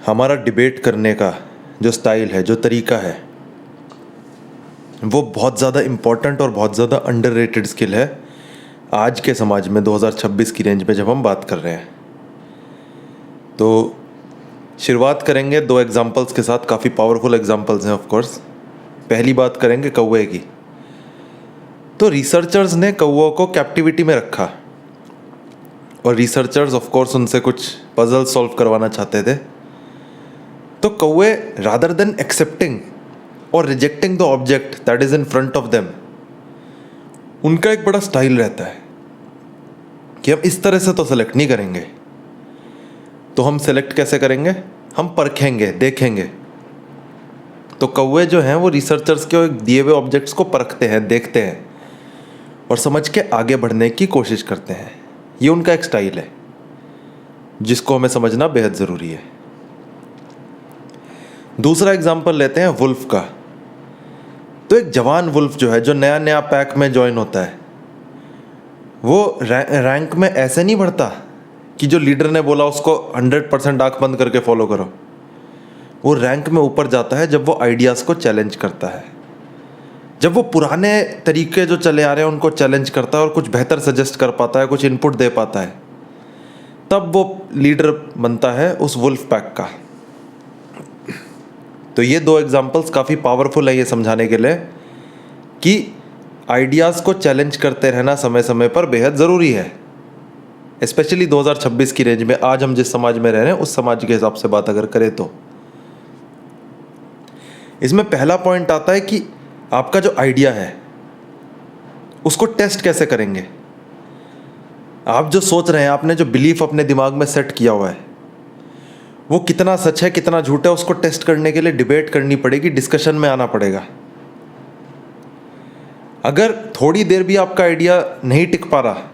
हमारा डिबेट करने का जो स्टाइल है, जो तरीका है, वो बहुत ज़्यादा इम्पॉर्टेंट और बहुत ज़्यादा अंडररेटेड स्किल है आज के समाज में 2026 की रेंज में जब हम बात कर रहे हैं। तो शुरुआत करेंगे दो एग्जांपल्स के साथ, काफ़ी पावरफुल एग्जांपल्स हैं ऑफ कोर्स। पहली बात करेंगे कौवे की। तो रिसर्चर्स ने कौवों को कैप्टिविटी में रखा और रिसर्चर्स ऑफ कोर्स उनसे कुछ पजल सॉल्व करवाना चाहते थे। तो कौवे रादर देन एक्सेप्टिंग और rejecting the object that is in front of them, उनका एक बड़ा स्टाइल रहता है कि हम इस तरह से तो सेलेक्ट नहीं करेंगे। तो हम सेलेक्ट कैसे करेंगे? हम परखेंगे, देखेंगे। तो कौवे जो हैं वो रिसर्चर्स के दिए हुए ऑब्जेक्ट्स को परखते हैं, देखते हैं और समझ के आगे बढ़ने की कोशिश करते हैं। ये उनका एक स्टाइल है जिसको हमें समझना बेहद ज़रूरी है। दूसरा एग्जाम्पल लेते हैं वुल्फ का। तो एक जवान वुल्फ जो है, जो नया नया पैक में ज्वाइन होता है, वो रैंक में ऐसे नहीं बढ़ता कि जो लीडर ने बोला उसको 100% आंख बंद करके फॉलो करो। वो रैंक में ऊपर जाता है जब वो आइडियाज़ को चैलेंज करता है, जब वो पुराने तरीके जो चले आ रहे हैं उनको चैलेंज करता है और कुछ बेहतर सजेस्ट कर पाता है, कुछ इनपुट दे पाता है, तब वो लीडर बनता है उस वुल्फ पैक का। तो ये दो एग्जाम्पल्स काफ़ी पावरफुल है ये समझाने के लिए कि आइडियाज़ को चैलेंज करते रहना समय समय पर बेहद ज़रूरी है, स्पेशली 2026 की रेंज में। आज हम जिस समाज में रह रहे हैं उस समाज के हिसाब से बात अगर करें तो इसमें पहला पॉइंट आता है कि आपका जो आइडिया है उसको टेस्ट कैसे करेंगे। आप जो सोच रहे हैं, आपने जो बिलीफ अपने दिमाग में सेट किया हुआ है, वो कितना सच है कितना झूठ है, उसको टेस्ट करने के लिए डिबेट करनी पड़ेगी, डिस्कशन में आना पड़ेगा। अगर थोड़ी देर भी आपका आइडिया नहीं टिक पा रहा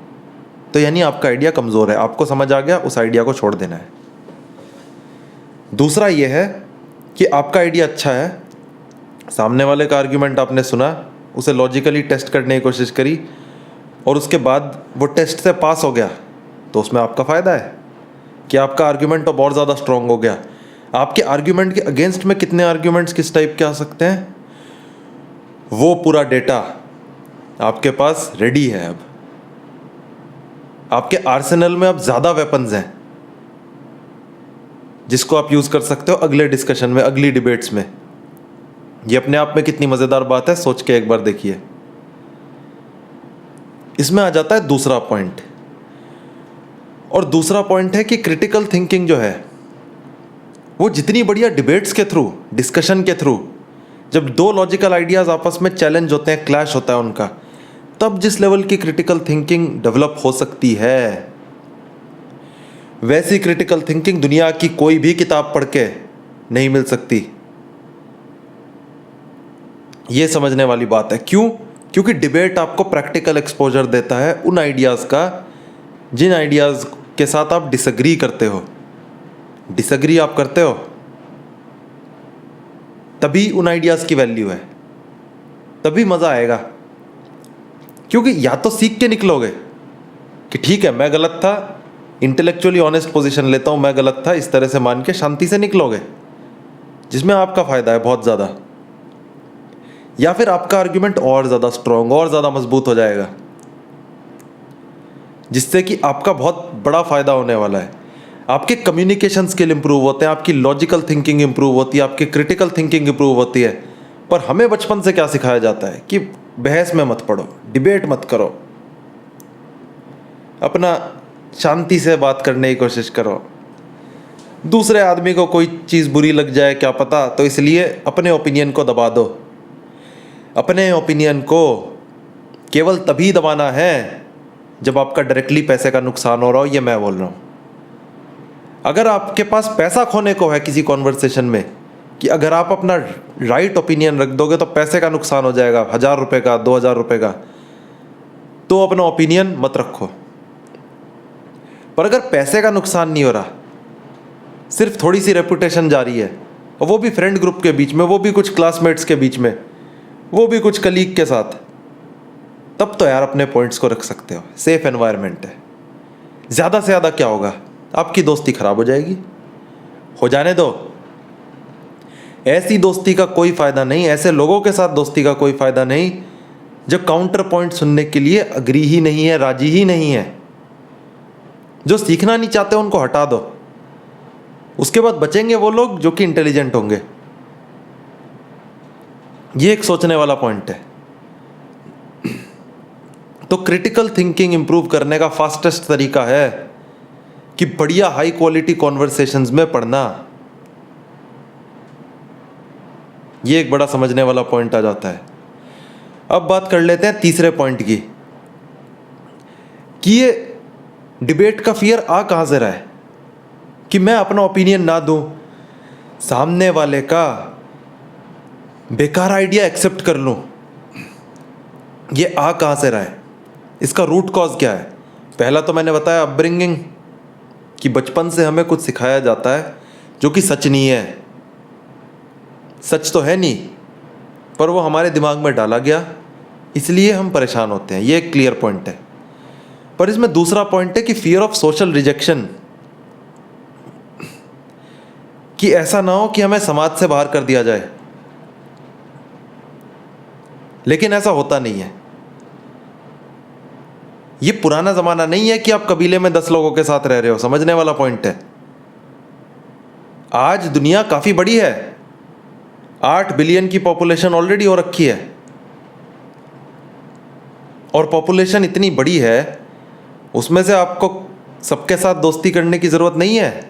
तो यानी आपका आइडिया कमज़ोर है, आपको समझ आ गया, उस आइडिया को छोड़ देना है। दूसरा ये है कि आपका आइडिया अच्छा है, सामने वाले का आर्ग्यूमेंट आपने सुना, उसे लॉजिकली टेस्ट करने की कोशिश करी और उसके बाद वो टेस्ट से पास हो गया, तो उसमें आपका फ़ायदा है कि आपका आर्ग्यूमेंट तो बहुत ज़्यादा स्ट्रॉन्ग हो गया। आपके आर्ग्यूमेंट के अगेंस्ट में कितने आर्ग्यूमेंट्स किस टाइप के आ सकते हैं, वो पूरा डेटा आपके पास रेडी है। अब आपके आर्सेनल में अब ज़्यादा वेपन्स हैं जिसको आप यूज़ कर सकते हो अगले डिस्कशन में, अगली डिबेट्स में। ये अपने आप में कितनी मज़ेदार बात है, सोच के एक बार देखिए। इसमें आ जाता है दूसरा पॉइंट, और दूसरा पॉइंट है कि क्रिटिकल थिंकिंग जो है वो जितनी बढ़िया डिबेट्स के थ्रू, डिस्कशन के थ्रू, जब दो लॉजिकल आइडियाज़ आपस में चैलेंज होते हैं, क्लैश होता है उनका, तब जिस लेवल की क्रिटिकल थिंकिंग डेवलप हो सकती है, वैसी क्रिटिकल थिंकिंग दुनिया की कोई भी किताब पढ़ के नहीं मिल सकती। ये समझने वाली बात है। क्यों? क्योंकि डिबेट आपको प्रैक्टिकल एक्सपोजर देता है उन आइडियाज़ का जिन आइडियाज़ के साथ आप डिसएग्री करते हो। डिसएग्री आप करते हो तभी उन आइडियाज़ की वैल्यू है, तभी मज़ा आएगा। क्योंकि या तो सीख के निकलोगे कि ठीक है मैं गलत था, इंटेलेक्चुअली ऑनेस्ट पोजीशन लेता हूँ, मैं गलत था, इस तरह से मान के शांति से निकलोगे जिसमें आपका फ़ायदा है बहुत ज़्यादा। या फिर आपका आर्ग्यूमेंट और ज़्यादा स्ट्रॉन्ग और ज़्यादा मजबूत हो जाएगा जिससे कि आपका बहुत बड़ा फ़ायदा होने वाला है। आपके कम्युनिकेशन स्किल इंप्रूव होते हैं, आपकी लॉजिकल थिंकिंग इंप्रूव होती है, आपकी क्रिटिकल थिंकिंग इंप्रूव होती है। पर हमें बचपन से क्या सिखाया जाता है कि बहस में मत पड़ो, डिबेट मत करो, अपना शांति से बात करने की कोशिश करो। दूसरे आदमी को कोई चीज़ बुरी लग जाए क्या पता, तो इसलिए अपने ओपिनियन को दबा दो। अपने ओपिनियन को केवल तभी दबाना है जब आपका डायरेक्टली पैसे का नुकसान हो रहा हो, ये मैं बोल रहा हूँ। अगर आपके पास पैसा खोने को है किसी कॉन्वर्सेशन में, कि अगर आप अपना राइट ओपिनियन रख दोगे तो पैसे का नुकसान हो जाएगा, 1000 रुपये का, 2000 रुपये का, तो अपना ओपिनियन मत रखो। पर अगर पैसे का नुकसान नहीं हो रहा, सिर्फ थोड़ी सी रेपुटेशन जा रही है, और वो भी फ्रेंड ग्रुप के बीच में, वो भी कुछ क्लासमेट्स के बीच में, वो भी कुछ कलीग के साथ, तब तो यार अपने पॉइंट्स को रख सकते हो। सेफ एनवायरनमेंट है। ज़्यादा से ज़्यादा क्या होगा, आपकी दोस्ती ख़राब हो जाएगी, हो जाने दो। ऐसी दोस्ती का कोई फायदा नहीं, ऐसे लोगों के साथ दोस्ती का कोई फायदा नहीं जो काउंटर पॉइंट सुनने के लिए अग्री ही नहीं है, राजी ही नहीं है। जो सीखना नहीं चाहते उनको हटा दो। उसके बाद बचेंगे वो लोग जो कि इंटेलिजेंट होंगे। ये एक सोचने वाला पॉइंट है। तो क्रिटिकल थिंकिंग इंप्रूव करने का फास्टेस्ट तरीका है कि बढ़िया हाई क्वालिटी कॉन्वर्सेशंस में पढ़ना। ये एक बड़ा समझने वाला पॉइंट आ जाता है। अब बात कर लेते हैं तीसरे पॉइंट की कि ये डिबेट का फियर आ कहां से रहा है कि मैं अपना ओपिनियन ना दूं, सामने वाले का बेकार आइडिया एक्सेप्ट कर लूं। ये आ कहां से रहा है, इसका रूट कॉज क्या है? पहला तो मैंने बताया अपब्रिंगिंग, कि बचपन से हमें कुछ सिखाया जाता है जो कि सच नहीं है। सच तो है नहीं, पर वो हमारे दिमाग में डाला गया, इसलिए हम परेशान होते हैं। ये एक क्लियर पॉइंट है। पर इसमें दूसरा पॉइंट है कि फियर ऑफ सोशल रिजेक्शन, कि ऐसा ना हो कि हमें समाज से बाहर कर दिया जाए। लेकिन ऐसा होता नहीं है। ये पुराना जमाना नहीं है कि आप कबीले में 10 लोगों के साथ रह रहे हो। समझने वाला पॉइंट है। आज दुनिया काफी बड़ी है, 8 बिलियन की पॉपुलेशन ऑलरेडी हो रखी है। और पॉपुलेशन इतनी बड़ी है, उसमें से आपको सबके साथ दोस्ती करने की जरूरत नहीं है,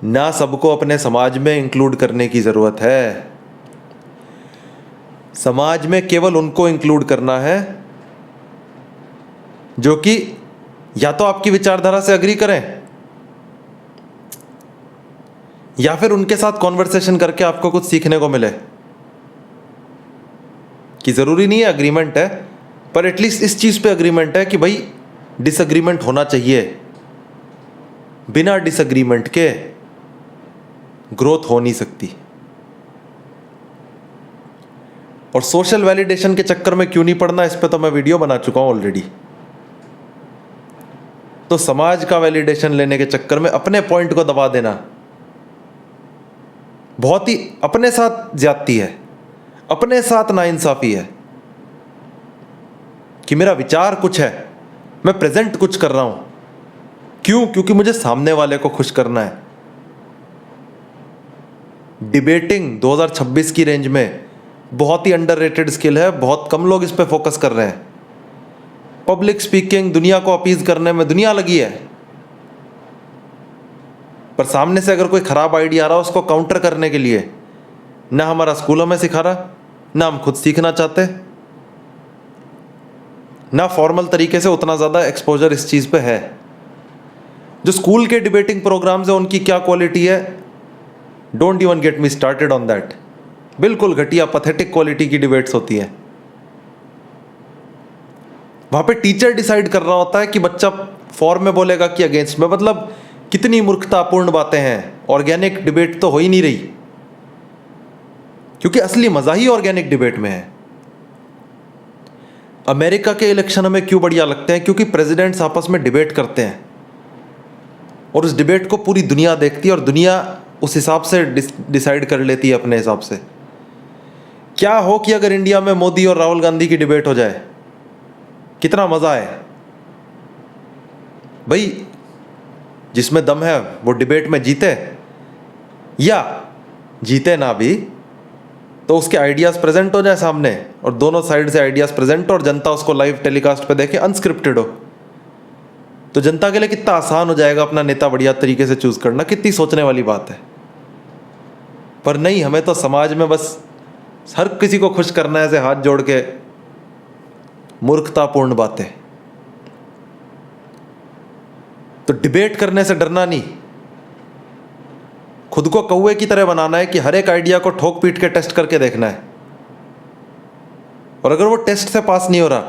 ना सबको अपने समाज में इंक्लूड करने की जरूरत है। समाज में केवल उनको इंक्लूड करना है जो कि या तो आपकी विचारधारा से अग्री करें, या फिर उनके साथ कॉन्वर्सेशन करके आपको कुछ सीखने को मिले। कि जरूरी नहीं है अग्रीमेंट है, पर एटलीस्ट इस चीज पे अग्रीमेंट है कि भाई डिसएग्रीमेंट होना चाहिए। बिना डिसएग्रीमेंट के ग्रोथ हो नहीं सकती। और सोशल वैलिडेशन के चक्कर में क्यों नहीं पड़ना, इस पे तो मैं वीडियो बना चुका हूं ऑलरेडी। तो समाज का वैलिडेशन लेने के चक्कर में अपने पॉइंट को दबा देना बहुत ही अपने साथ ज्यादती है, अपने साथ नाइंसाफी है। कि मेरा विचार कुछ है, मैं प्रेजेंट कुछ कर रहा हूं, क्यों? क्योंकि मुझे सामने वाले को खुश करना है। डिबेटिंग 2026 की रेंज में बहुत ही अंडररेटेड स्किल है, बहुत कम लोग इस पे फोकस कर रहे हैं। पब्लिक स्पीकिंग, दुनिया को अपीज करने में दुनिया लगी है, पर सामने से अगर कोई खराब आइडिया आ रहा है उसको काउंटर करने के लिए ना हमारा स्कूलों में सिखा रहा, ना हम खुद सीखना चाहते, ना फॉर्मल तरीके से उतना ज़्यादा एक्सपोजर इस चीज़ पे है। जो स्कूल के डिबेटिंग प्रोग्राम्स है उनकी क्या क्वालिटी है, don't even get me started on that. बिल्कुल घटिया पैथेटिक क्वालिटी की डिबेट्स होती हैं। वहां पे टीचर डिसाइड कर रहा होता है कि बच्चा फॉर में बोलेगा कि अगेंस्ट में। मतलब कितनी मूर्खतापूर्ण बातें हैं। ऑर्गेनिक डिबेट तो हो ही नहीं रही, क्योंकि असली मजा ही ऑर्गेनिक डिबेट में है। अमेरिका के इलेक्शन हमें क्यों बढ़िया लगते हैं? क्योंकि प्रेसिडेंट्स आपस में डिबेट करते हैं और उस डिबेट को पूरी दुनिया देखती है और दुनिया उस हिसाब से डिसाइड कर लेती है अपने हिसाब से। क्या हो कि अगर इंडिया में मोदी और राहुल गांधी की डिबेट हो जाए, कितना मजा आए भाई। जिसमें दम है वो डिबेट में जीते, या जीते ना भी तो उसके आइडियाज प्रेजेंट हो जाए सामने, और दोनों साइड से आइडियाज प्रेजेंट, और जनता उसको लाइव टेलीकास्ट पे देखे, अनस्क्रिप्टेड हो। तो जनता के लिए कितना आसान हो जाएगा अपना नेता बढ़िया तरीके से चूज करना। कितनी सोचने वाली बात है। पर नहीं, हमें तो समाज में बस हर किसी को खुश करना है, ऐसे हाथ जोड़ के मूर्खतापूर्ण बातें। तो डिबेट करने से डरना नहीं, खुद को कौवे की तरह बनाना है कि हर एक आइडिया को ठोक पीट के टेस्ट करके देखना है। और अगर वो टेस्ट से पास नहीं हो रहा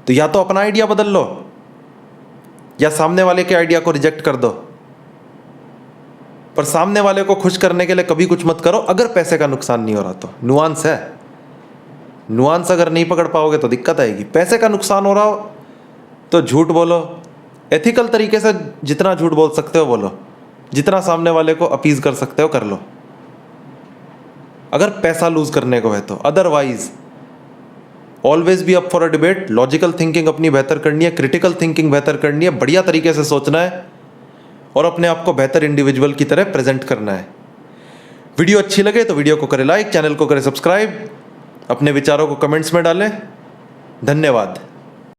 तो या तो अपना आइडिया बदल लो, या सामने वाले के आइडिया को रिजेक्ट कर दो। पर सामने वाले को खुश करने के लिए कभी कुछ मत करो, अगर पैसे का नुकसान नहीं हो रहा तो। नुआंस है, नुआंस अगर नहीं पकड़ पाओगे तो दिक्कत आएगी। पैसे का नुकसान हो रहा हो तो झूठ बोलो, एथिकल तरीके से जितना झूठ बोल सकते हो बोलो, जितना सामने वाले को अपीज कर सकते हो कर लो, अगर पैसा लूज करने को है तो। Otherwise always be up for a debate. Logical thinking अपनी बेहतर करनी है, क्रिटिकल थिंकिंग बेहतर करनी है, बढ़िया तरीके से सोचना है और अपने आप को बेहतर इंडिविजुअल की तरह प्रेजेंट करना है। वीडियो अच्छी लगे तो वीडियो को करें लाइक, चैनल को करें सब्सक्राइब, अपने विचारों को कमेंट्स में डालें। धन्यवाद।